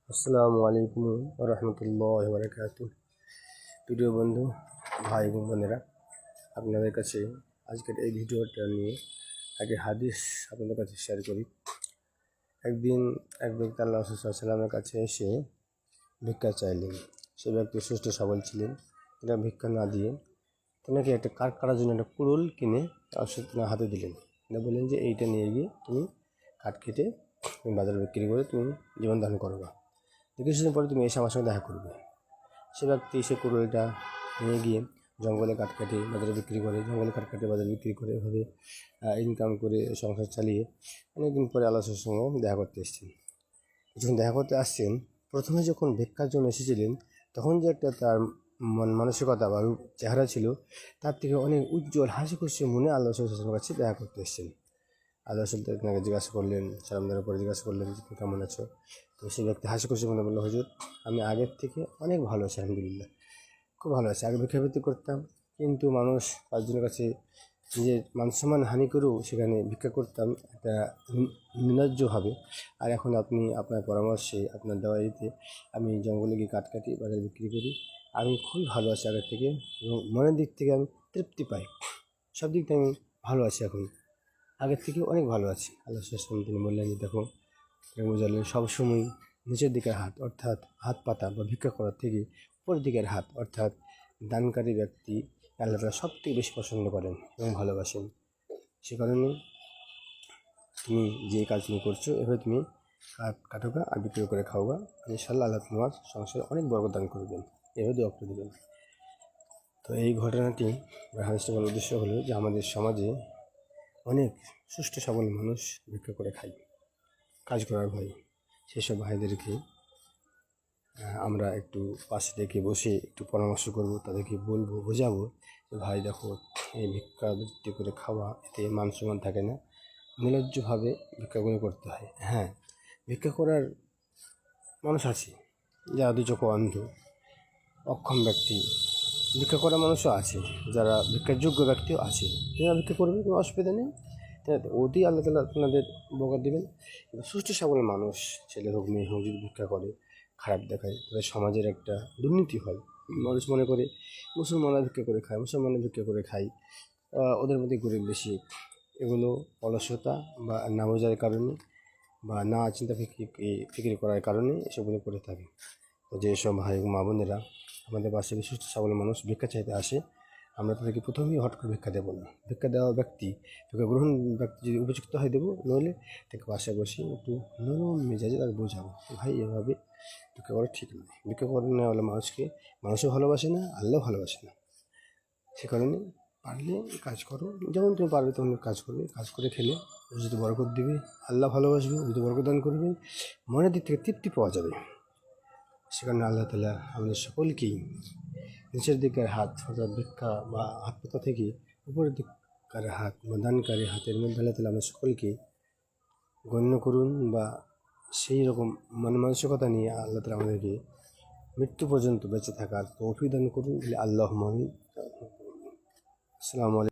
আসসালামু আলাইকুম রহমতুল্লাহ বারাকাতুহু। প্রিয় বন্ধু, ভাই এবং বোনেরা, আপনাদের কাছে আজকের এই ভিডিওটা নিয়ে একটা হাদিস আপনাদের কাছে শেয়ার করি। একদিন এক ব্যক্তি আল্লাহ রাসূল সাল্লামের কাছে এসে ভিক্ষা চাইলেন। সে ব্যক্তি সুস্থ সবল ছিলেন। তিনি ভিক্ষা না দিয়ে তোমাকে একটা কাঠ কাটার জন্য একটা কুড়ুল কিনে তোমার হাতে দিলেন। তিনি বললেন যে এইটা নিয়ে গিয়ে তুমি কাঠ কেটে তুমি বাজারে বিক্রি করে তুমি জীবন ধারণ করবা। কিছুদিন পরে তুমি এসে আমার সঙ্গে দেখা করবে। সে ব্যক্তি সে কুড়ুলটা নিয়ে গিয়ে জঙ্গলে কাঠ কাটে বাজারে বিক্রি করে, জঙ্গলে কাঠ কাটে বাজারে বিক্রি করে, এভাবে ইনকাম করে সংসার চালিয়ে অনেকদিন পরে আল্লাহর সঙ্গে দেখা করতে এসেছেন। যখন দেখা করতে আসছেন, প্রথমে যখন ভিক্ষার জন্য এসেছিলেন তখন যে একটা তার মানসিকতা বা চেহারা ছিল, তার থেকে অনেক উজ্জ্বল হাসি খুশি মনে আল্লাহ রসুলের কাছে দেখা করতে এসেছেন। আল্লাহ রসুল তাকে জিজ্ঞাসা করলেন, সালাম দেওয়ার পরে জিজ্ঞাসা করলেন যে তুমি কেমন আছো। তো সেই ব্যক্তি হাসি খুশি মনে বললো, হুজুর আমি আগের থেকে অনেক ভালো আছি, আলহামদুলিল্লাহ, খুব ভালো আছি। আগে ভিক্ষাবৃত্তি করতাম, কিন্তু মানুষ পাঁচজনের কাছে নিজের মান সম্মান হানি করেও সেখানে ভিক্ষা করতাম একটা নির্লজ্জভাবে। আর এখন আপনি আপনার পরামর্শে, আপনার দাওয়াইতে আমি জঙ্গলে গিয়ে কাঠ কাটি বাজারে বিক্রি করি, আমি খুবই ভালো আছি আগের থেকে, এবং মনের দিক থেকে আমি তৃপ্তি পাই, সব দিক থেকে আমি ভালো আছি, এখন আগের থেকে অনেক ভালো আছি। আল্লাহ সাল্লাম তিনি বললেন যে দেখো, বোঝালেন সবসময় নিচের দিকের হাত অর্থাৎ হাত পাতা বা ভিক্ষা করার থেকে উপরের দিকের হাত অর্থাৎ দানকারী ব্যক্তি আল্লাহ তাআলা সব থেকে বেশি পছন্দ করেন এবং ভালোবাসেন। সে কারণে তুমি যে কাজ তুমি করছো, এভাবে তুমি কাটোগা আর বিক্রি করে খাওয়া, ইনশাআল্লাহ আল্লাহ তোমার সংসারে অনেক বরকত দান করবেন, এভাবে দোয়া করে দেবেন। তো এই ঘটনাটি হাদিসটি বলার উদ্দেশ্য হলো যে আমাদের সমাজে অনেক সুষ্ঠু সবল মানুষ ভিক্ষা করে খায় কাজ করার ভয়। সেসব ভাইদেরকে আমরা একটু পাশে থেকে বসে একটু পরামর্শ করব, তাদেরকে বলবো, বোঝাবো যে ভাই দেখো, এই ভিক্ষাবৃত্তি করে খাওয়া এতে মান সম্মান থাকে না, নির্লজ্জভাবে ভিক্ষাগুলো করতে হয়। হ্যাঁ, ভিক্ষা করার মানুষ আছে যারা দু চোখ অন্ধ, অক্ষম ব্যক্তি, ভিক্ষা করার মানুষও আছে, যারা ভিক্ষার যোগ্য ব্যক্তিও আছে, যারা ভিক্ষা করবে, কোনো অসুবিধা নেই, ওতেই আল্লাহ তাআলা আপনাদের বরকত দেবেন। সুষ্ঠু সবল মানুষ, ছেলে হোক মেয়ে হোক, যদি ভিক্ষা করে খারাপ দেখায় তাহলে সমাজের একটা দুর্নীতি হয়। মানুষ মনে করে মুসলমানরা ভিক্ষা করে খায়, মুসলমানরা ভিক্ষা করে খায়, ওদের মধ্যে গরিব বেশি। এগুলো অলসতা বা না বোঝার কারণে বা না চিন্তা ফিকির করার কারণে এসবগুলো করে থাকে। তো যেসব ভাই মা বোনেরা আমাদের পাশে সুস্থ সবল মানুষ ভিক্ষা চাইতে আসে, আমরা তাদেরকে প্রথমেই হট করে ভিক্ষা দেবো না। ভিক্ষা দেওয়া ব্যক্তি, ভিক্ষা গ্রহণ ব্যক্তি যদি উপযুক্ত হয় দেবো, নইলে তাকে বাসায় বসে একটু নরম মেজাজে তাকে বোঝাবো, ভাই এভাবে ভিক্ষা করা ঠিক নয়। ভিক্ষা করে না হলে মানুষও ভালোবাসে না, আল্লাহ ভালোবাসে না। সে কারণে পারলে কাজ করো, যেমন তুমি পারবে তেমন কাজ করবে, কাজ করে খেলে যদি বরকত দিবে, আল্লাহ ভালোবাসবে, যদি বরকত দান করবেন, মনের দিক থেকে তৃপ্তি পাওয়া যাবে। সে কারণে আল্লাহ তাআলা আমাদের সকলকেই নিচের দিকের হাত অর্থাৎ ভিক্ষা বা হাত পাতা থেকে উপরের দিককার হাত বা দানকারী হাতের মধ্যে আল্লাহ তাআলা আমাদের সকলকে গণ্য করুন, বা সেই রকম মানসিকতা নিয়ে আল্লাহ তাআলা আমাদেরকে মৃত্যু পর্যন্ত বেঁচে থাকার তৌফিক দান করুন। আল্লাহুম্মা আমিন। আসসালামু আলাইকুম।